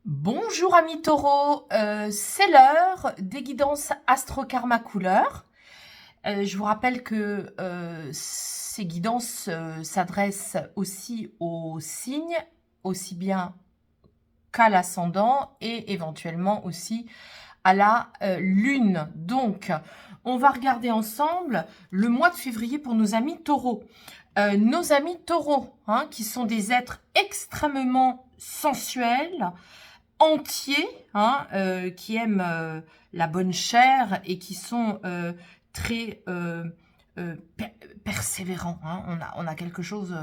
Bonjour amis taureaux, c'est l'heure des guidances Astro-Karma couleur. Je vous rappelle que ces guidances s'adressent aussi aux signes, aussi bien qu'à l'ascendant et éventuellement aussi à la lune. Donc, on va regarder ensemble le mois de février pour nos amis taureaux. Nos amis taureaux, qui sont des êtres extrêmement sensuels, entiers, qui aiment la bonne chair et qui sont très persévérants. On a quelque chose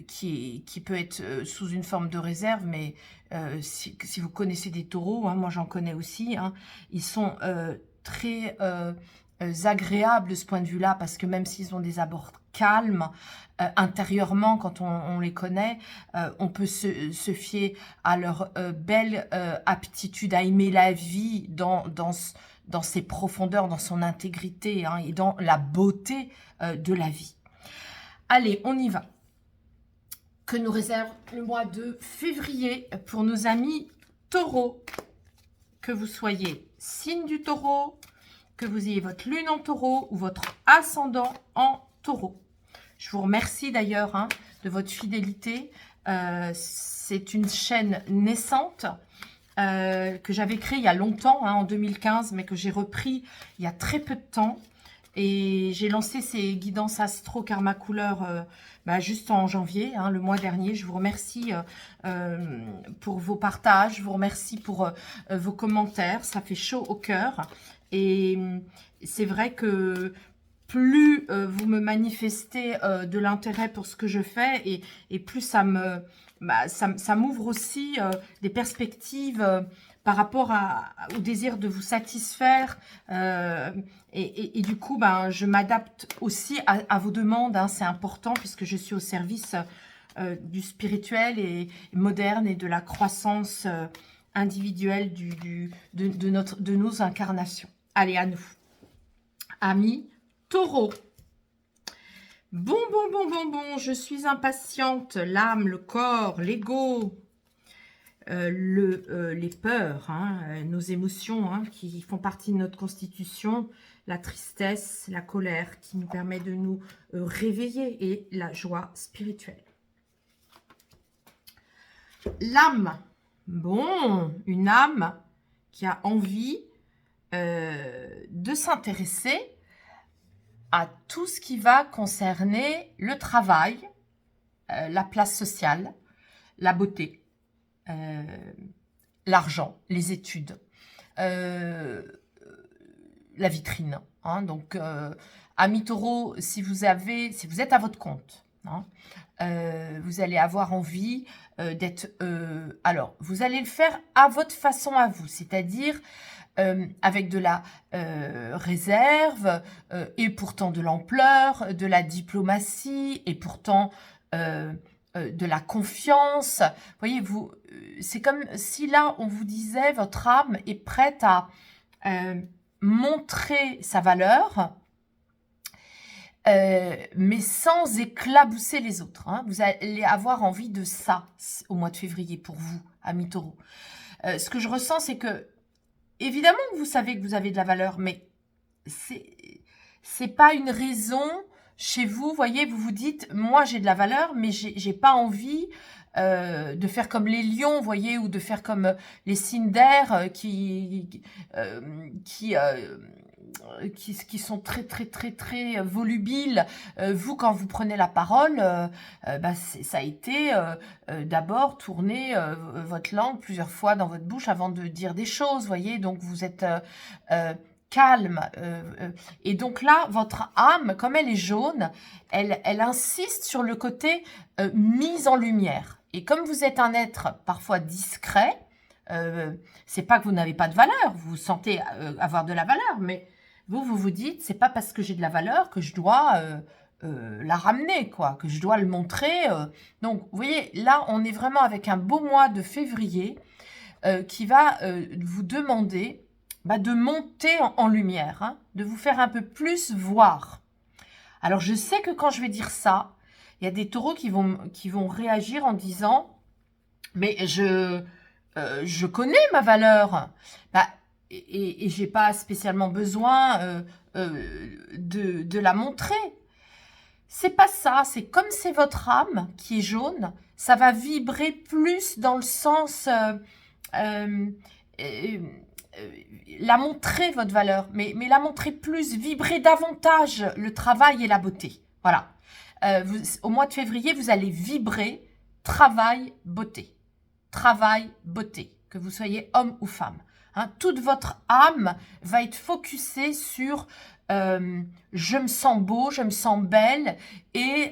qui peut être sous une forme de réserve, mais si vous connaissez des taureaux, moi j'en connais aussi, ils sont très agréables de ce point de vue-là, parce que même s'ils ont des abords calmes, intérieurement, quand on les connaît, on peut se fier à leur belle aptitude à aimer la vie dans ses profondeurs, dans son intégrité, et dans la beauté de la vie. Allez, on y va. Que nous réserve le mois de février pour nos amis taureaux. Que vous soyez signe du taureau, que vous ayez votre lune en taureau ou votre ascendant en taureau. Je vous remercie d'ailleurs de votre fidélité. C'est une chaîne naissante que j'avais créée il y a longtemps, en 2015, mais que j'ai repris il y a très peu de temps. Et j'ai lancé ces guidances Astro Karma couleur juste en janvier, le mois dernier. Je vous remercie pour vos partages, je vous remercie pour vos commentaires. Ça fait chaud au cœur. Et c'est vrai que plus vous me manifestez de l'intérêt pour ce que je fais, et plus ça m'ouvre aussi des perspectives par rapport au désir de vous satisfaire. Et du coup, je m'adapte aussi à vos demandes. C'est important puisque je suis au service du spirituel et moderne et de la croissance individuelle de nos incarnations. Allez, à nous. Amis taureau. Bon, je suis impatiente. L'âme, le corps, l'ego, les peurs, nos émotions qui font partie de notre constitution, la tristesse, la colère qui nous permet de nous réveiller et la joie spirituelle. L'âme, une âme qui a envie de s'intéresser à tout ce qui va concerner le travail, la place sociale, la beauté, l'argent, les études, la vitrine. Donc, amis taureaux, si vous êtes à votre compte, vous allez avoir envie d'être... alors, vous allez le faire à votre façon à vous, c'est-à-dire avec de la réserve et pourtant de l'ampleur, de la diplomatie et pourtant de la confiance. Voyez, c'est comme si là, on vous disait, votre âme est prête à montrer sa valeur, mais sans éclabousser les autres. Vous allez avoir envie de ça au mois de février pour vous, amis taureaux. Ce que je ressens, c'est que évidemment que vous savez que vous avez de la valeur, mais c'est pas une raison chez vous. Voyez, vous vous dites, moi j'ai de la valeur, mais j'ai pas envie de faire comme les lions, voyez, ou de faire comme les signes d'air qui sont très volubiles. Vous, quand vous prenez la parole, ça a été d'abord tourner votre langue plusieurs fois dans votre bouche avant de dire des choses, voyez. Donc, vous êtes calme. Et donc là, votre âme, comme elle est jaune, elle insiste sur le côté mise en lumière. Et comme vous êtes un être parfois discret, c'est pas que vous n'avez pas de valeur, vous sentez avoir de la valeur, mais vous dites, c'est pas parce que j'ai de la valeur que je dois la ramener, quoi, que je dois le montrer. Donc, vous voyez, là, on est vraiment avec un beau mois de février qui va vous demander de monter en lumière, de vous faire un peu plus voir. Alors, je sais que quand je vais dire ça, il y a des taureaux qui vont réagir en disant, mais je connais ma valeur. Bah, et j'ai pas spécialement besoin de la montrer. C'est pas ça, c'est comme c'est votre âme qui est jaune, ça va vibrer plus dans le sens euh, euh, euh, la montrer votre valeur, mais la montrer plus, vibrer davantage le travail et la beauté. Voilà. Au mois de février, vous allez vibrer travail, beauté. Travail, beauté. Que vous soyez homme ou femme. Hein, toute votre âme va être focusée sur je me sens beau, je me sens belle et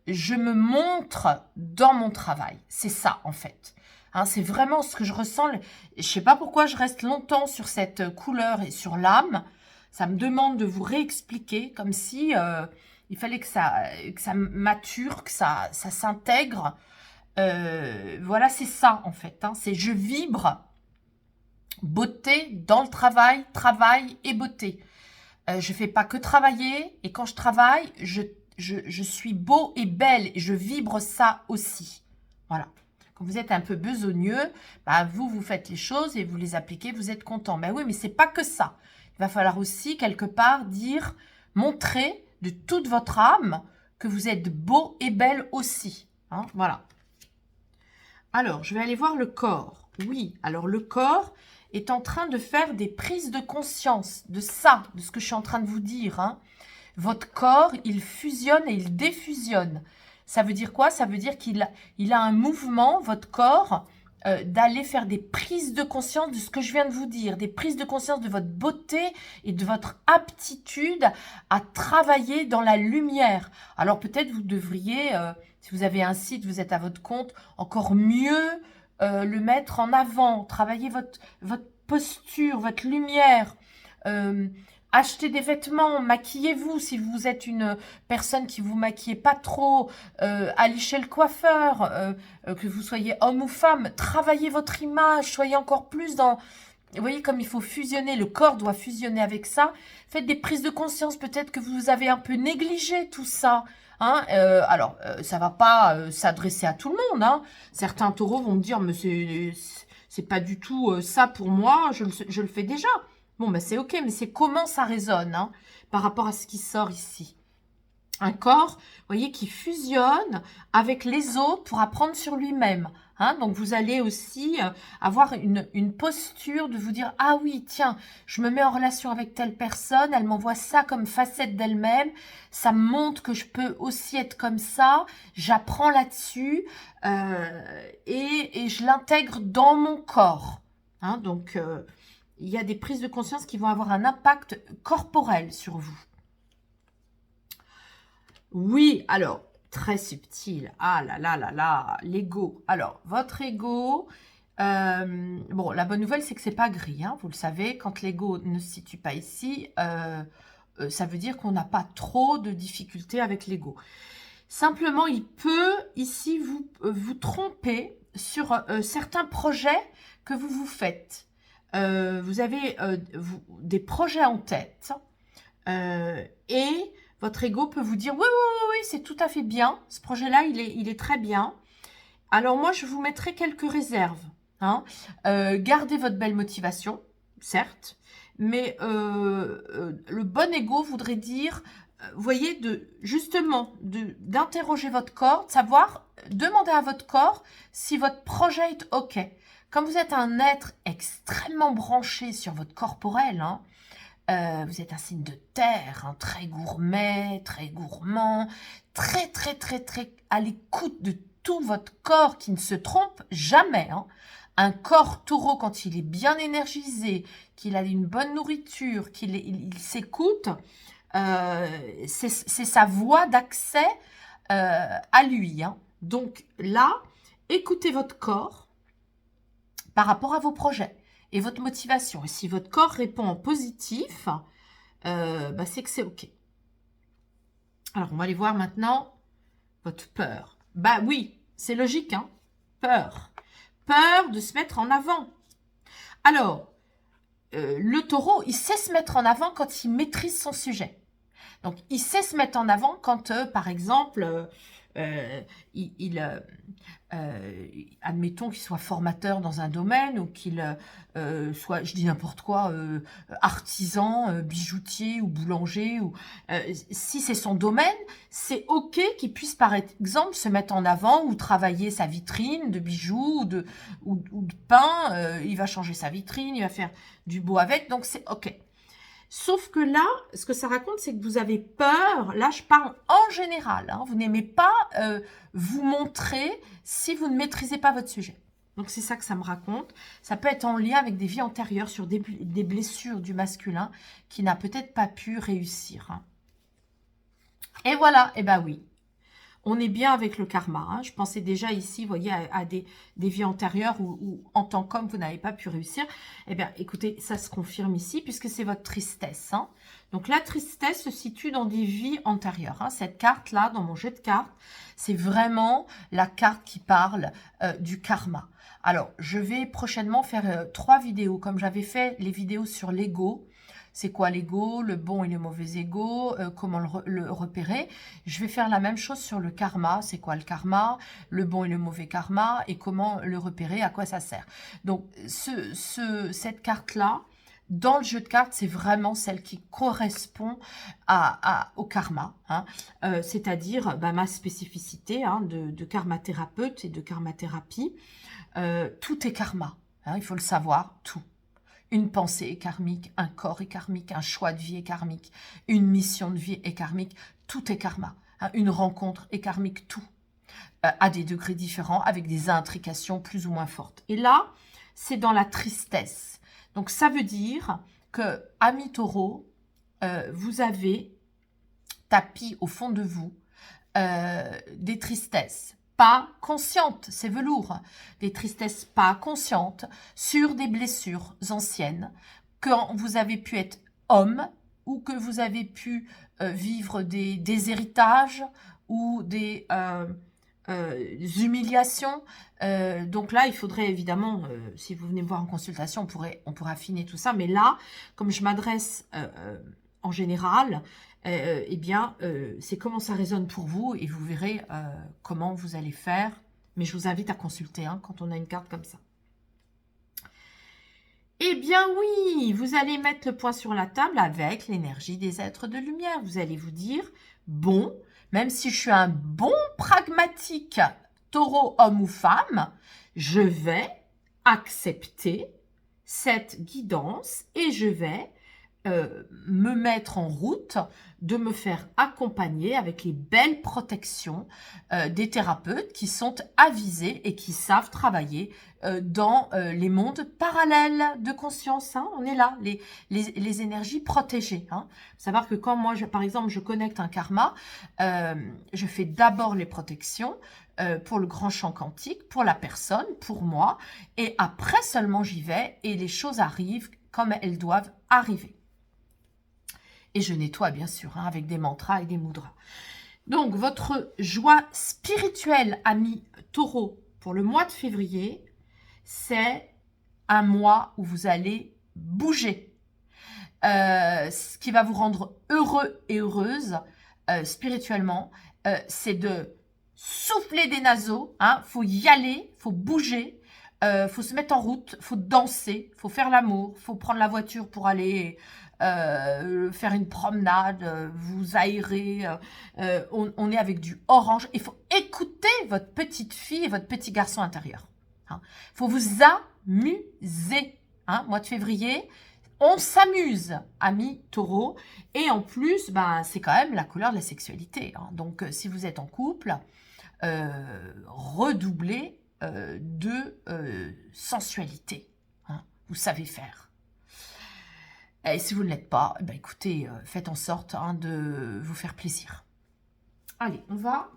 je me montre dans mon travail. C'est ça en fait. Hein, c'est vraiment ce que je ressens. Je ne sais pas pourquoi je reste longtemps sur cette couleur et sur l'âme. Ça me demande de vous réexpliquer comme si il fallait que ça mature, que ça s'intègre. Voilà, c'est ça en fait. Hein, c'est je vibre beauté dans le travail, travail et beauté. Je ne fais pas que travailler et quand je travaille, je suis beau et belle et je vibre ça aussi. Voilà. Quand vous êtes un peu besogneux, bah vous faites les choses et vous les appliquez, vous êtes content. Ben oui, mais c'est pas que ça. Il va falloir aussi, quelque part, dire, montrer de toute votre âme que vous êtes beau et belle aussi. Hein, voilà. Alors, je vais aller voir le corps. Oui, alors le corps est en train de faire des prises de conscience de ça, de ce que je suis en train de vous dire. Hein. Votre corps, il fusionne et il défusionne. Ça veut dire quoi? Ça veut dire qu'il a un mouvement, votre corps, d'aller faire des prises de conscience de ce que je viens de vous dire, des prises de conscience de votre beauté et de votre aptitude à travailler dans la lumière. Alors peut-être vous devriez, si vous avez un site, vous êtes à votre compte, encore mieux le mettre en avant, travailler votre posture, votre lumière, achetez des vêtements, maquillez-vous si vous êtes une personne qui vous maquillez pas trop, allez chez le coiffeur, que vous soyez homme ou femme, travaillez votre image, soyez encore plus dans... Vous voyez comme il faut fusionner, le corps doit fusionner avec ça. Faites des prises de conscience, peut-être que vous avez un peu négligé tout ça. Hein, alors, ça va pas s'adresser à tout le monde. Hein. Certains taureaux vont me dire, mais c'est pas du tout ça pour moi, je le fais déjà. Bon, ben c'est ok, mais c'est comment ça résonne hein, par rapport à ce qui sort ici. Un corps, vous voyez, qui fusionne avec les autres pour apprendre sur lui-même. Hein, donc, vous allez aussi avoir une posture de vous dire « Ah oui, tiens, je me mets en relation avec telle personne, elle m'envoie ça comme facette d'elle-même, ça me montre que je peux aussi être comme ça, j'apprends là-dessus et je l'intègre dans mon corps. Hein, » Donc, il y a des prises de conscience qui vont avoir un impact corporel sur vous. Oui, alors, très subtil. Ah là là là là, l'ego. Alors, votre ego, bon, la bonne nouvelle, c'est que c'est pas gris. Hein, vous le savez, quand l'ego ne se situe pas ici, ça veut dire qu'on n'a pas trop de difficultés avec l'ego. Simplement, il peut ici vous tromper sur certains projets que vous faites. Vous avez des projets en tête et votre ego peut vous dire oui, oui, oui, oui, c'est tout à fait bien. Ce projet-là, il est très bien. Alors moi, je vous mettrai quelques réserves. Hein. Gardez votre belle motivation, certes, mais le bon ego voudrait dire, vous voyez, justement, d'interroger votre corps, de savoir, demander à votre corps si votre projet est OK. Comme vous êtes un être extrêmement branché sur votre corporel, hein, vous êtes un signe de terre, hein, très gourmet, très gourmand, très, très, très, très à l'écoute de tout votre corps qui ne se trompe jamais. Hein. Un corps taureau, quand il est bien énergisé, qu'il a une bonne nourriture, il s'écoute, c'est sa voie d'accès à lui. Hein. Donc là, écoutez votre corps par rapport à vos projets et votre motivation. Et si votre corps répond en positif, bah c'est que c'est OK. Alors, on va aller voir maintenant votre peur. Bah oui, c'est logique, hein. Peur. Peur de se mettre en avant. Alors, le taureau, il sait se mettre en avant quand il maîtrise son sujet. Donc, il sait se mettre en avant quand, par exemple, admettons qu'il soit formateur dans un domaine ou qu'il soit, je dis n'importe quoi, artisan, bijoutier ou boulanger. Ou si c'est son domaine, c'est ok qu'il puisse par exemple se mettre en avant ou travailler sa vitrine de bijoux ou de pain. Il va changer sa vitrine, il va faire du beau avec, donc c'est ok. Sauf que là, ce que ça raconte, c'est que vous avez peur. Là, je parle en général. Hein, vous n'aimez pas vous montrer si vous ne maîtrisez pas votre sujet. Donc, c'est ça que ça me raconte. Ça peut être en lien avec des vies antérieures sur des blessures du masculin qui n'a peut-être pas pu réussir. Hein. Et voilà, eh ben oui. On est bien avec le karma. Hein. Je pensais déjà ici, vous voyez, à des vies antérieures où en tant qu'homme, vous n'avez pas pu réussir. Eh bien, écoutez, ça se confirme ici puisque c'est votre tristesse. Hein. Donc, la tristesse se situe dans des vies antérieures. Hein. Cette carte-là, dans mon jeu de cartes, c'est vraiment la carte qui parle du karma. Alors, je vais prochainement faire 3 vidéos, comme j'avais fait les vidéos sur l'ego. C'est quoi l'ego, le bon et le mauvais ego, comment le repérer. Je vais faire la même chose sur le karma. C'est quoi le karma, le bon et le mauvais karma et comment le repérer, à quoi ça sert. Donc, cette carte-là, dans le jeu de cartes, c'est vraiment celle qui correspond au karma. Hein. C'est-à-dire ma spécificité hein, de karmathérapeute et de karmathérapie. Tout est karma. Hein, il faut le savoir, tout. Une pensée est karmique, un corps est karmique, un choix de vie est karmique, une mission de vie est karmique, tout est karma. Hein, une rencontre est karmique, tout. À des degrés différents, avec des intrications plus ou moins fortes. Et là, c'est dans la tristesse. Donc, ça veut dire que, amis taureaux, vous avez tapis au fond de vous des tristesses. Pas conscientes, c'est velours, des tristesses pas conscientes sur des blessures anciennes, quand vous avez pu être homme ou que vous avez pu vivre des héritages ou des humiliations. Donc là, il faudrait évidemment, si vous venez me voir en consultation, on pourrait affiner tout ça. Mais là, comme je m'adresse en général, eh bien, c'est comment ça résonne pour vous et vous verrez comment vous allez faire. Mais je vous invite à consulter hein, quand on a une carte comme ça. Eh bien oui, vous allez mettre le point sur la table avec l'énergie des êtres de lumière. Vous allez vous dire, bon, même si je suis un bon pragmatique taureau, homme ou femme, je vais accepter cette guidance et je vais me mettre en route, de me faire accompagner avec les belles protections des thérapeutes qui sont avisés et qui savent travailler dans les mondes parallèles de conscience. Hein. On est là, les énergies protégées. Hein. Savoir que quand moi, par exemple, je connecte un karma, je fais d'abord les protections pour le grand champ quantique, pour la personne, pour moi, et après seulement j'y vais et les choses arrivent comme elles doivent arriver. Et je nettoie, bien sûr, hein, avec des mantras et des mudras. Donc, votre joie spirituelle, amis taureaux, pour le mois de février, c'est un mois où vous allez bouger. Ce qui va vous rendre heureux et heureuse spirituellement, c'est de souffler des naseaux. Hein, faut y aller, faut bouger. Faut se mettre en route, faut danser, faut faire l'amour, faut prendre la voiture pour aller faire une promenade, vous aérer. On est avec du orange. Il faut écouter votre petite fille et votre petit garçon intérieur. Hein. Faut vous amuser. Hein. Mois de février, on s'amuse, amis taureaux. Et en plus, c'est quand même la couleur de la sexualité. Hein. Donc, si vous êtes en couple, redoublez de sensualité. Hein. Vous savez faire. Et si vous ne l'êtes pas, écoutez, faites en sorte hein, de vous faire plaisir. Allez, on va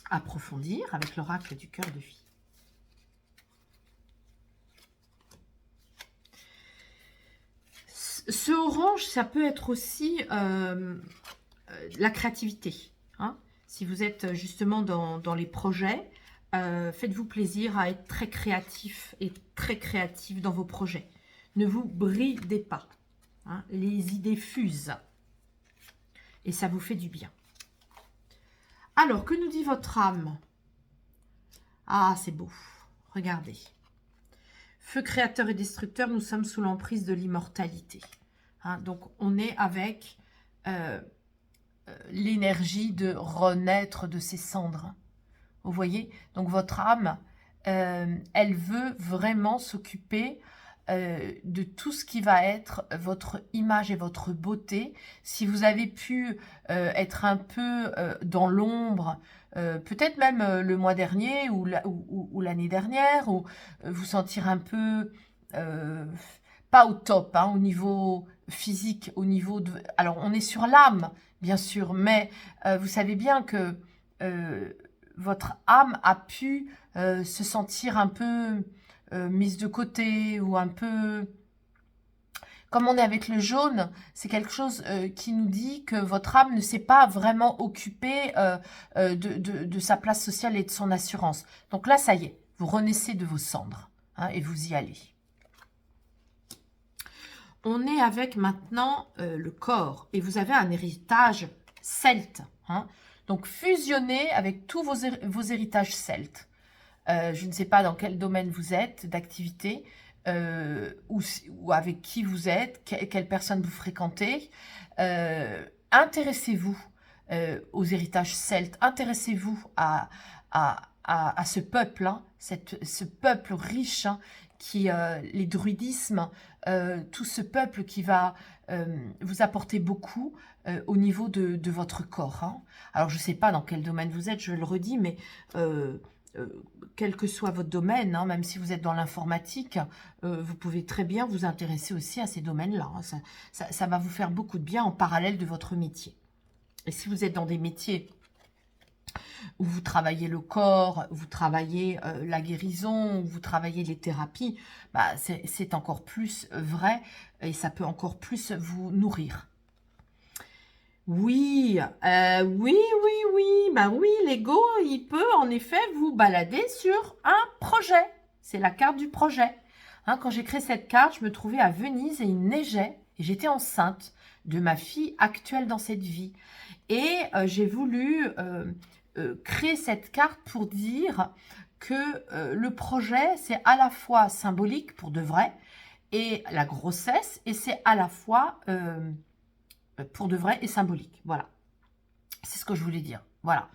approfondir avec l'oracle du cœur de vie. Ce orange, ça peut être aussi la créativité. Hein. Si vous êtes justement dans les projets, faites-vous plaisir à être très créatif et très créatif dans vos projets. Ne vous bridez pas. Hein, les idées fusent. Et ça vous fait du bien. Alors, que nous dit votre âme? Ah, c'est beau. Regardez. Feu créateur et destructeur, nous sommes sous l'emprise de l'immortalité. Hein, donc, on est avec l'énergie de renaître de ses cendres. Vous voyez? Donc, votre âme, elle veut vraiment s'occuper de tout ce qui va être votre image et votre beauté. Si vous avez pu être un peu dans l'ombre, peut-être même le mois dernier ou l'année dernière, ou vous sentir un peu pas au top, hein, au niveau physique, au niveau de... Alors, on est sur l'âme, bien sûr, mais vous savez bien que votre âme a pu se sentir un peu mise de côté ou un peu... Comme on est avec le jaune, c'est quelque chose qui nous dit que votre âme ne s'est pas vraiment occupée de sa place sociale et de son assurance. Donc là, ça y est, vous renaissez de vos cendres hein, et vous y allez. On est avec maintenant le corps et vous avez un héritage celte. Hein. Donc fusionnez avec tous vos héritages celtes. Je ne sais pas dans quel domaine vous êtes d'activité, ou avec qui vous êtes, quelle personne vous fréquentez. Intéressez-vous aux héritages celtes, intéressez-vous à ce peuple, hein, ce peuple riche, hein, les druidismes, tout ce peuple qui va vous apporter beaucoup au niveau de votre corps. Hein. Alors, je ne sais pas dans quel domaine vous êtes, je le redis, mais quel que soit votre domaine, hein, même si vous êtes dans l'informatique, vous pouvez très bien vous intéresser aussi à ces domaines-là. Hein. Ça va vous faire beaucoup de bien en parallèle de votre métier. Et si vous êtes dans des métiers où vous travaillez le corps, vous travaillez la guérison, où vous travaillez les thérapies, bah, c'est encore plus vrai et ça peut encore plus vous nourrir. Oui, bah oui, l'ego, il peut en effet vous balader sur un projet. C'est la carte du projet. Hein, quand j'ai créé cette carte, je me trouvais à Venise et il neigeait et j'étais enceinte de ma fille actuelle dans cette vie. Et j'ai voulu créer cette carte pour dire que le projet, c'est à la fois symbolique pour de vrai et la grossesse, et c'est à la fois pour de vrai et symbolique. Voilà. C'est ce que je voulais dire. Voilà.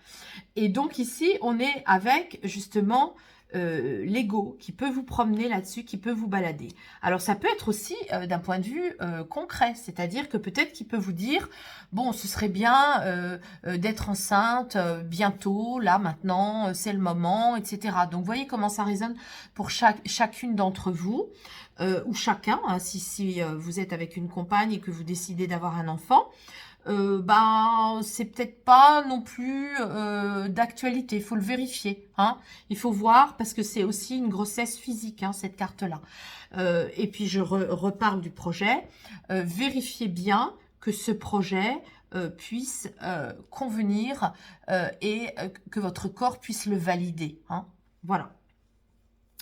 Et donc ici, on est avec justement l'ego qui peut vous promener là-dessus, qui peut vous balader. Alors ça peut être aussi d'un point de vue concret, c'est-à-dire que peut-être qu'il peut vous dire, bon, ce serait bien d'être enceinte bientôt, là, maintenant, c'est le moment, etc. Donc vous voyez comment ça résonne pour chacune d'entre vous, ou chacun, hein, si vous êtes avec une compagne et que vous décidez d'avoir un enfant, ben, c'est peut-être pas non plus d'actualité, il faut le vérifier. Hein. Il faut voir parce que c'est aussi une grossesse physique, hein, cette carte-là. Et puis je reparle du projet. Vérifiez bien que ce projet puisse convenir et que votre corps puisse le valider. Hein. Voilà.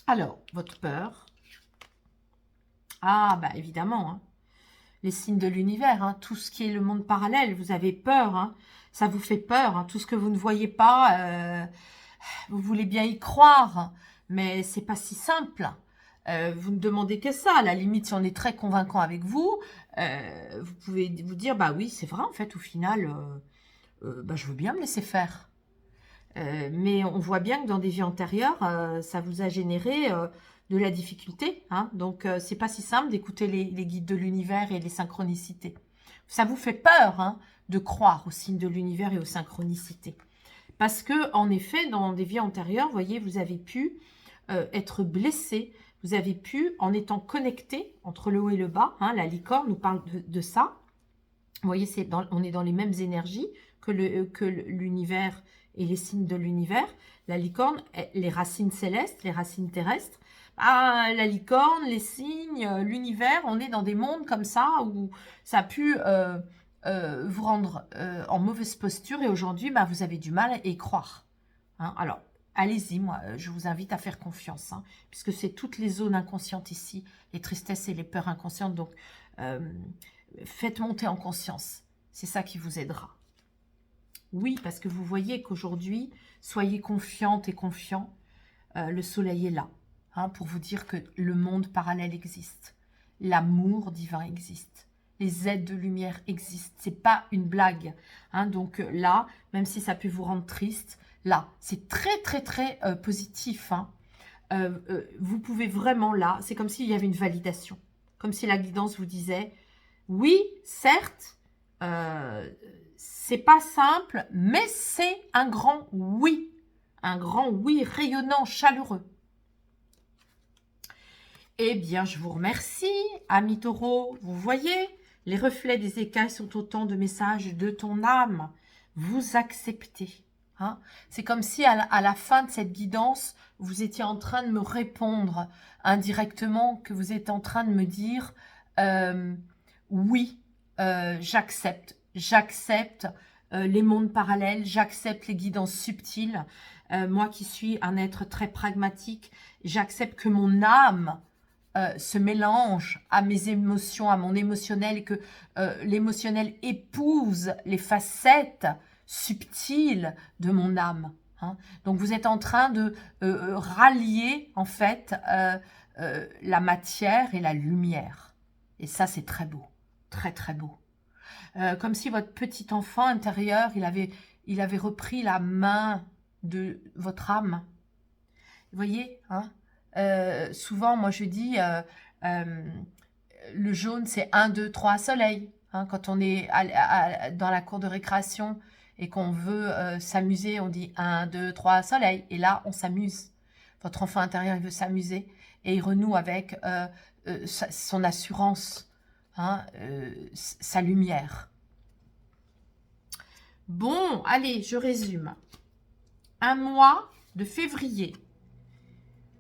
Alors, votre peur. Ah, bah évidemment, hein. Les signes de l'univers, hein, tout ce qui est le monde parallèle, vous avez peur, hein, ça vous fait peur, hein, tout ce que vous ne voyez pas, vous voulez bien y croire, mais c'est pas si simple. Vous ne demandez que ça, à la limite, si on est très convaincant avec vous, vous pouvez vous dire, bah oui, c'est vrai, en fait, au final, bah, je veux bien me laisser faire. Mais on voit bien que dans des vies antérieures, ça vous a généré de la difficulté. Hein. Donc, c'est pas si simple d'écouter les guides de l'univers et les synchronicités. Ça vous fait peur hein, de croire aux signes de l'univers et aux synchronicités. Parce que, en effet, dans des vies antérieures, vous voyez, vous avez pu être blessé. Vous avez pu, en étant connecté entre le haut et le bas, hein, la licorne nous parle de ça. Vous voyez, on est dans les mêmes énergies que l'univers et les signes de l'univers. La licorne, les racines célestes, les racines terrestres. Ah, la licorne, les signes, l'univers, on est dans des mondes comme ça où ça a pu vous rendre en mauvaise posture et aujourd'hui, bah, vous avez du mal à y croire. Hein, alors, allez-y, moi, je vous invite à faire confiance, hein, puisque c'est toutes les zones inconscientes ici, les tristesses et les peurs inconscientes. Donc, faites monter en conscience. C'est ça qui vous aidera. Oui, parce que vous voyez qu'aujourd'hui, soyez confiante et confiant, le soleil est là, hein, pour vous dire que le monde parallèle existe. L'amour divin existe. Les aides de lumière existent. C'est pas une blague, hein. Donc là, même si ça peut vous rendre triste, là, c'est très, très, très positif, hein. Vous pouvez vraiment là, c'est comme s'il y avait une validation. Comme si la guidance vous disait, oui, certes, c'est pas simple, mais c'est un grand oui. Un grand oui rayonnant, chaleureux. Eh bien, je vous remercie, amis taureaux. Vous voyez, les reflets des écailles sont autant de messages de ton âme. Vous acceptez. Hein. C'est comme si à la fin de cette guidance, vous étiez en train de me répondre indirectement, que vous êtes en train de me dire oui, j'accepte. J'accepte les mondes parallèles, j'accepte les guidances subtiles. Moi qui suis un être très pragmatique, j'accepte que mon âme se mélange à mes émotions, à mon émotionnel, et que l'émotionnel épouse les facettes subtiles de mon âme. Hein. Donc vous êtes en train de rallier en fait la matière et la lumière. Et ça c'est très beau, très très beau. Comme si votre petit enfant intérieur, il avait repris la main de votre âme. Vous voyez, hein, souvent, moi, je dis, le jaune, c'est 1, 2, 3 soleil. Hein, quand on est dans la cour de récréation et qu'on veut s'amuser, on dit 1, 2, 3 soleil. Et là, on s'amuse. Votre enfant intérieur, il veut s'amuser. Et il renoue avec son assurance, hein, sa lumière. Bon, allez, je résume. Un mois de février.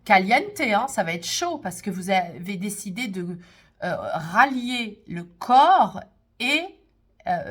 Caliente, hein, ça va être chaud parce que vous avez décidé de rallier le corps et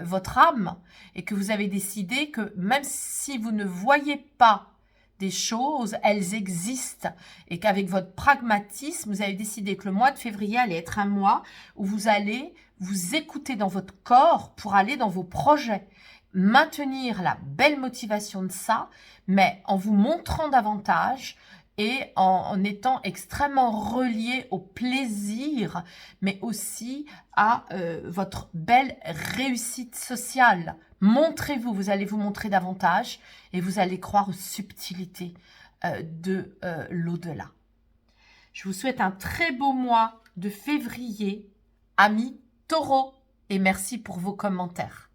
votre âme et que vous avez décidé que même si vous ne voyez pas des choses, elles existent et qu'avec votre pragmatisme, vous avez décidé que le mois de février allait être un mois où vous allez vous écouter dans votre corps pour aller dans vos projets. Maintenir la belle motivation de ça, mais en vous montrant davantage et en étant extrêmement relié au plaisir, mais aussi à votre belle réussite sociale. Montrez-vous, vous allez vous montrer davantage et vous allez croire aux subtilités de l'au-delà. Je vous souhaite un très beau mois de février, amis taureaux, et merci pour vos commentaires.